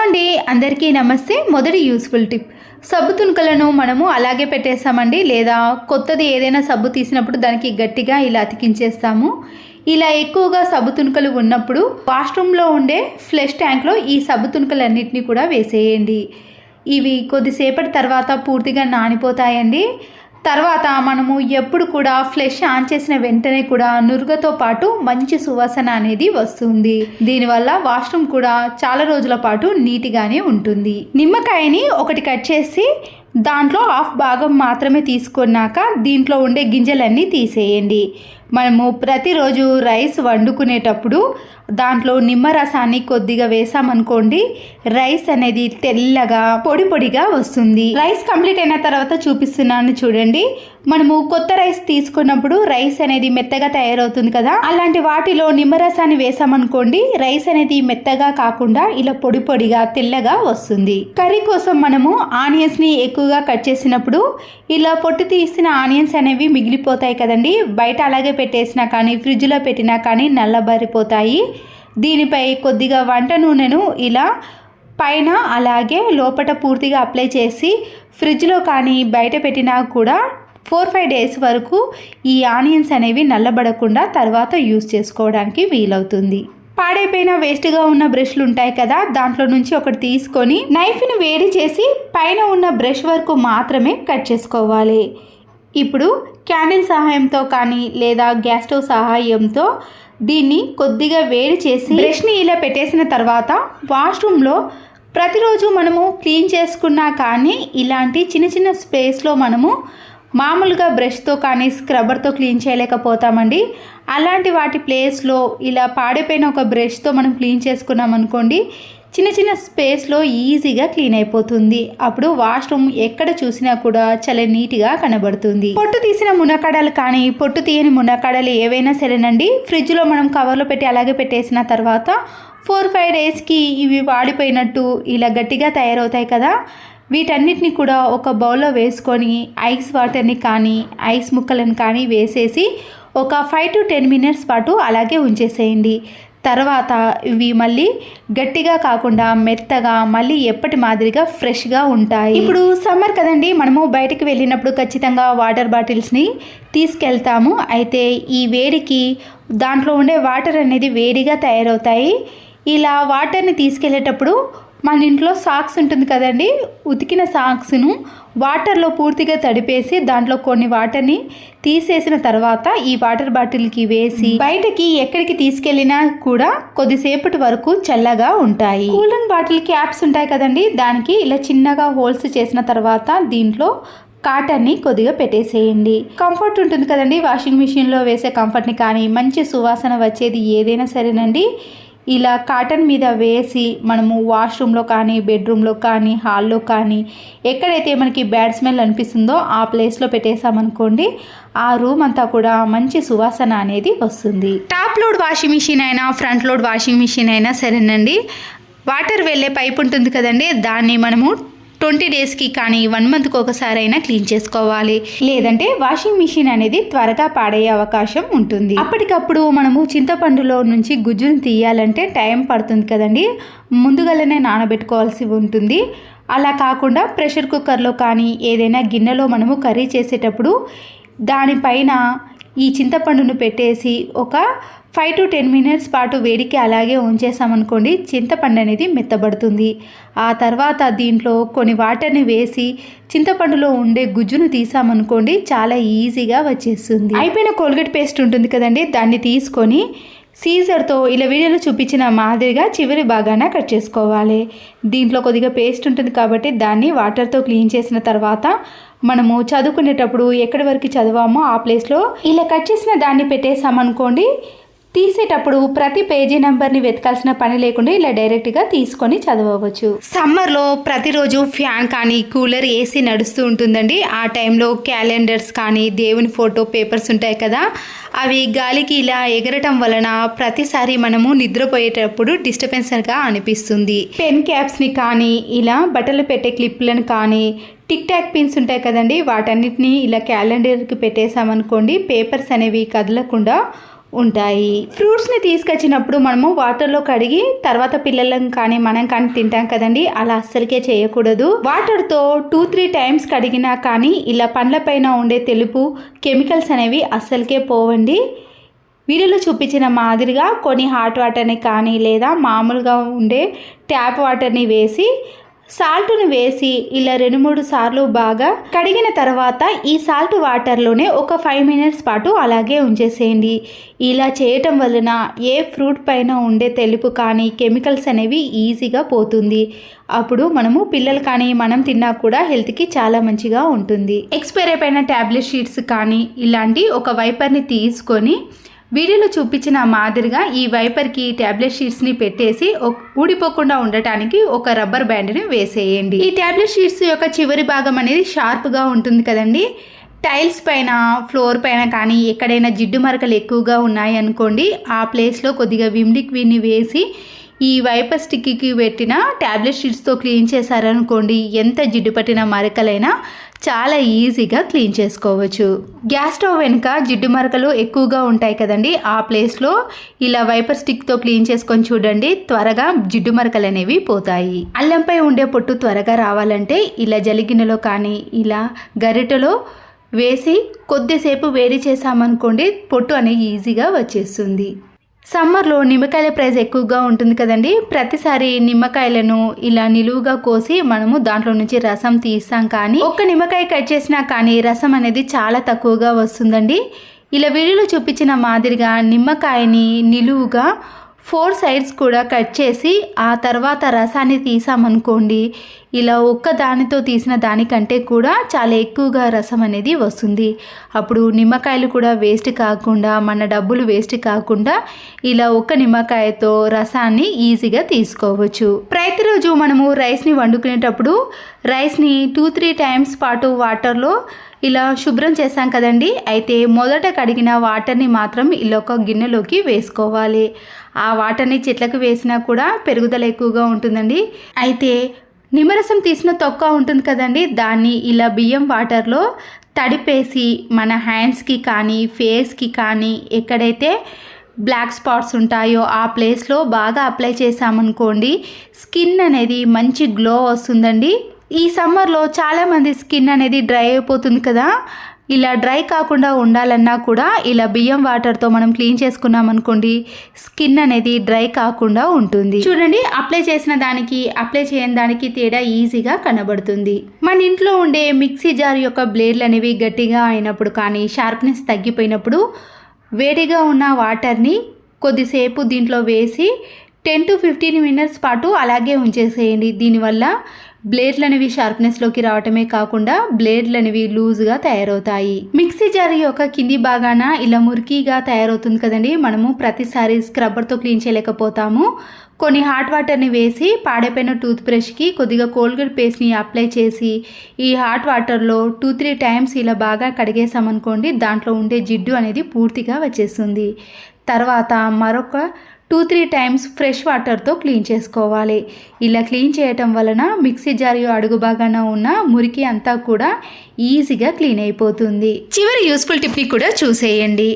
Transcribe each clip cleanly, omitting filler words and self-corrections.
అండి, అందరికీ నమస్తే. మొదటి యూస్ఫుల్ టిప్, సబ్బు తునుకలను మనము అలాగే పెట్టేస్తామండి, లేదా కొత్తది ఏదైనా సబ్బు తీసినప్పుడు దానికి గట్టిగా ఇలా అతికించేస్తాము. ఇలా ఎక్కువగా సబ్బు తునుకలు ఉన్నప్పుడు వాష్రూమ్లో ఉండే ఫ్లష్ ట్యాంక్లో ఈ సబ్బు తునుకలన్నింటినీ కూడా వేసేయండి. ఇవి కొద్దిసేపటి తర్వాత పూర్తిగా నానిపోతాయండి. తర్వాత మనము ఎప్పుడు కూడా ఫ్లష్ ఆన్ చేసిన వెంటనే కూడా నురుగతో పాటు మంచి సువాసన అనేది వస్తుంది. దీనివల్ల వాష్రూమ్ కూడా చాలా రోజుల పాటు నీట్గానే ఉంటుంది. నిమ్మకాయని ఒకటి కట్ చేసి దాంట్లో హాఫ్ భాగం మాత్రమే తీసుకున్నాక దీంట్లో ఉండే గింజలన్నీ తీసేయండి. మనము ప్రతిరోజు రైస్ వండుకునేటప్పుడు దాంట్లో నిమ్మరసాన్ని కొద్దిగా వేసామనుకోండి, రైస్ అనేది తెల్లగా పొడి పొడిగా వస్తుంది. రైస్ కంప్లీట్ అయిన తర్వాత చూపిస్తున్నాను చూడండి. మనము కొత్త రైస్ తీసుకున్నప్పుడు రైస్ అనేది మెత్తగా తయారవుతుంది కదా, అలాంటి వాటిలో నిమ్మరసాన్ని వేసామనుకోండి, రైస్ అనేది మెత్తగా కాకుండా ఇలా పొడి పొడిగా తెల్లగా వస్తుంది. కర్రీ కోసం మనము ఆనియన్స్ని ఎక్కువగా కట్ చేసినప్పుడు ఇలా పొట్టు తీసిన ఆనియన్స్ అనేవి మిగిలిపోతాయి కదండి. బయట అలాగే పెట్టేసినా కానీ ఫ్రిడ్జ్లో పెట్టినా కానీ నల్లబారిపోతాయి. దీనిపై కొద్దిగా వంట నూనెను ఇలా పైన అలాగే లోపల పూర్తిగా అప్లై చేసి ఫ్రిడ్జ్లో కానీ బయట పెట్టినా కూడా 4-5 డేస్ వరకు ఈ ఆనియన్స్ అనేవి నల్లబడకుండా తర్వాత యూస్ చేసుకోవడానికి వీలవుతుంది. పాడైపోయిన వేస్ట్గా ఉన్న బ్రష్లు ఉంటాయి కదా, దాంట్లో నుంచి ఒకటి తీసుకొని నైఫ్ని వేడి చేసి పైన ఉన్న బ్రష్ వరకు మాత్రమే కట్ చేసుకోవాలి. ఇప్పుడు క్యాండిల్ సహాయంతో కానీ లేదా గ్యాస్ స్టవ్ సహాయంతో దీన్ని కొద్దిగా వేడి చేసి బ్రష్ని ఇలా పెట్టేసిన తర్వాత వాష్రూమ్లో ప్రతిరోజు మనము క్లీన్ చేసుకున్నా కానీ ఇలాంటి చిన్న చిన్న స్పేస్లో మనము మామూలుగా బ్రష్తో కానీ స్క్రబ్బర్తో క్లీన్ చేయలేకపోతామండి. అలాంటి వాటి ప్లేస్లో ఇలా పాడైపోయిన ఒక బ్రష్తో మనం క్లీన్ చేసుకున్నాం అనుకోండి, చిన్న చిన్న స్పేస్లో ఈజీగా క్లీన్ అయిపోతుంది. అప్పుడు వాష్రూమ్ ఎక్కడ చూసినా కూడా చాలా నీట్గా కనబడుతుంది. పొట్టు తీసిన మునక్కాడలు కానీ పొట్టు తీయని మునక్కాడలు ఏవైనా సరేనండి, ఫ్రిడ్జ్లో మనం కవర్లో పెట్టి అలాగే పెట్టేసిన తర్వాత 4-5 డేస్కి ఇవి వాడిపోయినట్టు ఇలా గట్టిగా తయారవుతాయి కదా. వీటన్నిటిని కూడా ఒక బౌల్లో వేసుకొని ఐస్ వాటర్ని కానీ ఐస్ ముక్కలను కానీ వేసేసి ఒక 5-10 మినిట్స్ పాటు అలాగే ఉంచేసేయండి. తర్వాత ఇవి మళ్ళీ గట్టిగా కాకుండా మెత్తగా మళ్ళీ ఎప్పటి మాదిరిగా ఫ్రెష్గా ఉంటాయి. ఇప్పుడు సమ్మర్ కదండి, మనము బయటికి వెళ్ళినప్పుడు ఖచ్చితంగా వాటర్ బాటిల్స్ని తీసుకెళ్తాము. అయితే ఈ వేడికి దాంట్లో ఉండే వాటర్ అనేది వేడిగా తయారవుతాయి. ఇలా వాటర్ని తీసుకెళ్ళేటప్పుడు మన ఇంట్లో సాక్స్ ఉంటుంది కదండి, ఉతికిన సాక్స్ను వాటర్లో పూర్తిగా తడిపేసి దాంట్లో కొన్ని వాటర్ని తీసేసిన తర్వాత ఈ వాటర్ బాటిల్కి వేసి బయటకి ఎక్కడికి తీసుకెళ్ళినా కూడా కొద్దిసేపటి వరకు చల్లగా ఉంటాయి. కూలింగ్ బాటిల్ క్యాప్స్ ఉంటాయి కదండి, దానికి ఇలా చిన్నగా హోల్స్ చేసిన తర్వాత దీంట్లో కాటన్ని కొద్దిగా పెట్టేసేయండి. కంఫర్ట్ ఉంటుంది కదండి, వాషింగ్ మిషన్లో వేసే కంఫర్ట్ని కానీ మంచి సువాసన వచ్చేది ఏదైనా సరేనండి, ఇలా కాటన్ మీద వేసి మనము వాష్రూమ్లో కానీ బెడ్రూమ్లో కానీ హాల్లో కానీ ఎక్కడైతే మనకి బ్యాడ్ స్మెల్ అనిపిస్తుందో ఆ ప్లేస్లో పెట్టేసామనుకోండి, ఆ రూమ్ అంతా కూడా మంచి సువాసన అనేది వస్తుంది. టాప్ లోడ్ వాషింగ్ మిషన్ అయినా ఫ్రంట్ లోడ్ వాషింగ్ మిషన్ అయినా సరేనండి, వాటర్ వెళ్ళే పైప్ ఉంటుంది కదండి, దాన్ని మనము 20 డేస్కి కానీ 1 మంత్కి ఒకసారి అయినా క్లీన్ చేసుకోవాలి. లేదంటే వాషింగ్ మిషన్ అనేది త్వరగా పాడయ్యే అవకాశం ఉంటుంది. అప్పటికప్పుడు మనము చింతపండులో నుంచి గుజ్జును తీయాలంటే టైం పడుతుంది కదండి, ముందుగానే నానబెట్టుకోవాల్సి ఉంటుంది. అలా కాకుండా ప్రెషర్ కుక్కర్లో కానీ ఏదైనా గిన్నెలో మనము కర్రీ చేసేటప్పుడు దానిపైన ఈ చింతపండును పెట్టేసి ఒక 5-10 మినిట్స్ పాటు వేడికి అలాగే ఉంచేసామనుకోండి, చింతపండు అనేది మెత్తబడుతుంది. ఆ తర్వాత దీంట్లో కొన్ని వాటర్ని వేసి చింతపండులో ఉండే గుజ్జును తీసామనుకోండి, చాలా ఈజీగా వచ్చేస్తుంది. అయిపోయిన కోల్గేట్ పేస్ట్ ఉంటుంది కదండి, దాన్ని తీసుకొని సీజర్తో ఇలా వీడియోలో చూపించిన మాదిరిగా చివరి భాగాన కట్ చేసుకోవాలి. దీంట్లో కొద్దిగా పేస్ట్ ఉంటుంది కాబట్టి దాన్ని వాటర్తో క్లీన్ చేసిన తర్వాత మనము చదువుకునేటప్పుడు ఎక్కడి వరకు చదివామో ఆ ప్లేస్లో ఇలా కట్ చేసిన దాన్ని పెట్టేసామనుకోండి, తీసేటప్పుడు ప్రతి పేజీ నెంబర్ని వెతకాల్సిన పని లేకుండా ఇలా డైరెక్ట్గా తీసుకొని చదవవచ్చు. సమ్మర్లో ప్రతిరోజు ఫ్యాన్ కానీ కూలర్ ఏసీ నడుస్తూ ఉంటుందండి. ఆ టైంలో క్యాలెండర్స్ కానీ దేవుని ఫోటో పేపర్స్ ఉంటాయి కదా, అవి గాలికి ఇలా ఎగరటం వలన ప్రతిసారి మనము నిద్రపోయేటప్పుడు డిస్టర్బెన్స్గా అనిపిస్తుంది. పెన్ క్యాప్స్ని కానీ ఇలా బట్టలు పెట్టే క్లిప్లను కానీ టిక్ టాక్ పిన్స్ ఉంటాయి కదండి, వాటన్నిటిని ఇలా క్యాలెండర్కి పెట్టేసామనుకోండి, పేపర్స్ అనేవి కదలకుండా ఉంటాయి. ఫ్రూట్స్ని తీసుకొచ్చినప్పుడు మనము వాటర్లో కడిగి తర్వాత పిల్లలను కానీ మనం కానీ తింటాం కదండి, అలా అస్సలకే చేయకూడదు. వాటర్తో 2-3 టైమ్స్ కడిగినా కానీ ఇలా పండ్లపైన ఉండే తెలుపు కెమికల్స్ అనేవి అస్సలకే పోవండి. వీడియోలో చూపించిన మాదిరిగా కొన్ని హాట్ వాటర్ని కానీ లేదా మామూలుగా ఉండే ట్యాప్ వాటర్ని వేసి సాల్ట్ను వేసి ఇలా 2-3 సార్లు బాగా కడిగిన తర్వాత ఈ సాల్ట్ వాటర్లోనే ఒక 5 మినిట్స్ పాటు అలాగే ఉంచేసేయండి. ఇలా చేయటం వలన ఏ ఫ్రూట్ పైన ఉండే తెలుపు కానీ కెమికల్స్ అనేవి ఈజీగా పోతుంది. అప్పుడు మనము పిల్లలు కానీ మనం తిన్నా కూడా హెల్త్కి చాలా మంచిగా ఉంటుంది. ఎక్స్పైర్ అయిపోయిన ట్యాబ్లెట్ షీట్స్ కానీ ఇలాంటి ఒక వైపర్ని తీసుకొని వీడియోలో చూపించిన మాదిరిగా ఈ వైపర్కి ట్యాబ్లెట్ షీట్స్ని పెట్టేసి ఊడిపోకుండా ఉండటానికి ఒక రబ్బర్ బ్యాండ్ని వేసేయండి. ఈ ట్యాబ్లెట్ షీట్స్ యొక్క చివరి భాగం అనేది షార్ప్గా ఉంటుంది కదండి. టైల్స్ పైన ఫ్లోర్ పైన కానీ ఎక్కడైనా జిడ్డు మరకలు ఎక్కువగా ఉన్నాయి అనుకోండి, ఆ ప్లేస్లో కొద్దిగా విమ్ లిక్విడ్ని వేసి ఈ వైపర్ స్టిక్కి పెట్టిన ట్యాబ్లెట్ షీట్స్తో క్లీన్ చేశారనుకోండి, ఎంత జిడ్డు పట్టిన మరకలైనా చాలా ఈజీగా క్లీన్ చేసుకోవచ్చు. గ్యాస్ స్టవ్ వెనుక జిడ్డు మరకలు ఎక్కువగా ఉంటాయి కదండి, ఆ ప్లేస్లో ఇలా వైపర్ స్టిక్తో క్లీన్ చేసుకొని చూడండి, త్వరగా జిడ్డు మరకలు అనేవి పోతాయి. అల్లంపై ఉండే పొట్టు త్వరగా రావాలంటే ఇలా జలిగిన్నెలో కానీ ఇలా గరిటెలో వేసి కొద్దిసేపు వేడి చేసామనుకోండి, పొట్టు అనేది ఈజీగా వచ్చేస్తుంది. సమ్మర్లో నిమ్మకాయల ప్రైస్ ఎక్కువగా ఉంటుంది కదండి, ప్రతిసారి నిమ్మకాయలను ఇలా నిలువుగా కోసి మనము దాంట్లో నుంచి రసం తీస్తాం, కానీ ఒక్క నిమ్మకాయ కట్ చేసినా కానీ రసం అనేది చాలా తక్కువగా వస్తుందండి. ఇలా వీడియోలో చూపించిన మాదిరిగా నిమ్మకాయని నిలువుగా 4 సైడ్స్ కూడా కట్ చేసి ఆ తర్వాత రసాన్ని తీసామనుకోండి, ఇలా ఒక్క దానితో తీసిన దానికంటే కూడా చాలా ఎక్కువగా రసం అనేది వస్తుంది. అప్పుడు నిమ్మకాయలు కూడా వేస్ట్ కాకుండా మన డబ్బులు వేస్ట్ కాకుండా ఇలా ఒక్క నిమ్మకాయతో రసాన్ని ఈజీగా తీసుకోవచ్చు. ప్రతిరోజు మనము రైస్ని వండుకునేటప్పుడు రైస్ని 2-3 టైమ్స్ పాటు వాటర్లో ఇలా శుభ్రం చేసాం కదండి, అయితే మొదట కడిగిన వాటర్ని మాత్రం ఇలా ఒక గిన్నెలోకి వేసుకోవాలి. ఆ వాటర్ని చెట్లకు వేసినా కూడా పెరుగుదల ఎక్కువగా ఉంటుందండి. అయితే నిమ్మరసం తీసిన తొక్క ఉంటుంది కదండి, దాన్ని ఇలా బియ్యం వాటర్లో తడిపేసి మన హ్యాండ్స్కి కానీ ఫేస్కి కానీ ఎక్కడైతే బ్లాక్ స్పాట్స్ ఉంటాయో ఆ ప్లేస్లో బాగా అప్లై చేసామనుకోండి, స్కిన్ అనేది మంచి గ్లో వస్తుందండి. ఈ సమ్మర్లో చాలామంది స్కిన్ అనేది డ్రై అయిపోతుంది కదా, ఇలా డ్రై కాకుండా ఉండాలన్నా కూడా ఇలా బియ్యం వాటర్తో మనం క్లీన్ చేసుకున్నాం అనుకోండి, స్కిన్ అనేది డ్రై కాకుండా ఉంటుంది. చూడండి, అప్లై చేసిన దానికి అప్లై చేయని దానికి తేడా ఈజీగా కనబడుతుంది. మన ఇంట్లో ఉండే మిక్సీ జార్ యొక్క బ్లేడ్లు అనేవి గట్టిగా అయినప్పుడు కానీ షార్ప్నెస్ తగ్గిపోయినప్పుడు వేడిగా ఉన్న వాటర్ని కొద్దిసేపు దీంట్లో వేసి 10-15 మినిట్స్ పాటు అలాగే ఉంచేసేయండి. దీనివల్ల బ్లేడ్లు అనేవి షార్ప్నెస్లోకి రావటమే కాకుండా బ్లేడ్లు అనేవి లూజ్గా తయారవుతాయి. మిక్సీ జార్ యొక్క కింది భాగాన ఇలా మురికిగా తయారవుతుంది కదండి, మనము ప్రతిసారి స్క్రబ్బర్తో క్లీన్ చేయలేకపోతాము. కొన్ని హాట్ వాటర్ని వేసి పాడైపోయిన టూత్ బ్రష్కి కొద్దిగా కోల్గేట్ పేస్ట్ని అప్లై చేసి ఈ హాట్ వాటర్లో 2-3 టైమ్స్ ఇలా బాగా కడిగేసామనుకోండి, దాంట్లో ఉండే జిడ్డు అనేది పూర్తిగా వచ్చేస్తుంది. తర్వాత మరొక 2-3 టైమ్స్ ఫ్రెష్ వాటర్తో క్లీన్ చేసుకోవాలి. ఇలా క్లీన్ చేయటం వలన మిక్సీ జార్ అడుగు భాగాన ఉన్న మురికి అంతా కూడా ఈజీగా క్లీన్ అయిపోతుంది. చివరి యూస్ఫుల్ టిప్ని కూడా చూసేయండి.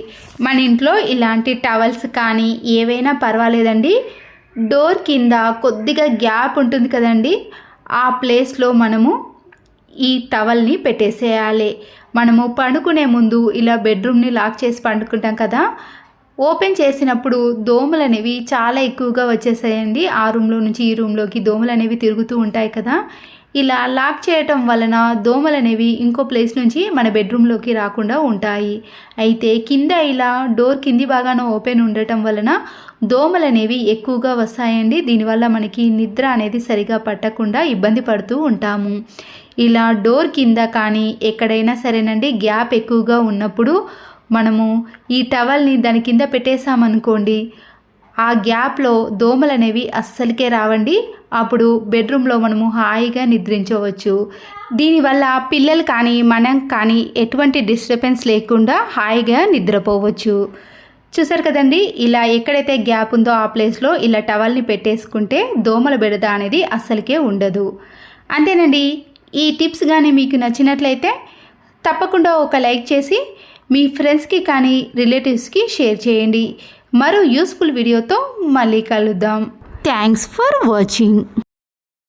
మన ఇంట్లో ఇలాంటి టవల్స్ కానీ ఏవైనా పర్వాలేదండి, డోర్ కింద కొద్దిగా గ్యాప్ ఉంటుంది కదండి, ఆ ప్లేస్లో మనము ఈ టవల్ని పెట్టేసేయాలి. మనము పండుకునే ముందు ఇలా బెడ్రూమ్ని లాక్ చేసి పండుకుంటాం కదా, ఓపెన్ చేసినప్పుడు దోమలు అనేవి చాలా ఎక్కువగా వచ్చేసాయండి. ఆ రూమ్లో నుంచి ఈ రూమ్లోకి దోమలు అనేవి తిరుగుతూ ఉంటాయి కదా, ఇలా లాక్ చేయటం వలన దోమలు అనేవి ఇంకో ప్లేస్ నుంచి మన బెడ్రూమ్లోకి రాకుండా ఉంటాయి. అయితే కింద ఇలా డోర్ కింది భాగాన ఓపెన్ ఉండటం వలన దోమలు అనేవి ఎక్కువగా వస్తాయండి. దీనివల్ల మనకి నిద్ర అనేది సరిగా పట్టకుండా ఇబ్బంది పడుతూ ఉంటాము. ఇలా డోర్ కింద కానీ ఎక్కడైనా సరేనండి గ్యాప్ ఎక్కువగా ఉన్నప్పుడు మనము ఈ టవల్ని దాని కింద పెట్టేసామనుకోండి, ఆ గ్యాప్లో దోమలు అనేవి అస్సలకే రావండి. అప్పుడు బెడ్రూమ్లో మనము హాయిగా నిద్రించవచ్చు. దీనివల్ల పిల్లలు కానీ మనం కానీ ఎటువంటి డిస్టర్బెన్స్ లేకుండా హాయిగా నిద్రపోవచ్చు. చూసారు కదండి, ఇలా ఎక్కడైతే గ్యాప్ ఉందో ఆ ప్లేస్లో ఇలా టవల్ని పెట్టేసుకుంటే దోమల బెడద అనేది అస్సలకే ఉండదు. అంతేనండి. ఈ టిప్స్ కానీ మీకు నచ్చినట్లయితే తప్పకుండా ఒక లైక్ చేసి మీ ఫ్రెండ్స్కి కానీ రిలేటివ్స్కి షేర్ చేయండి. మరో యూస్ఫుల్ వీడియోతో మళ్ళీ కలుద్దాం. Thanks for watching.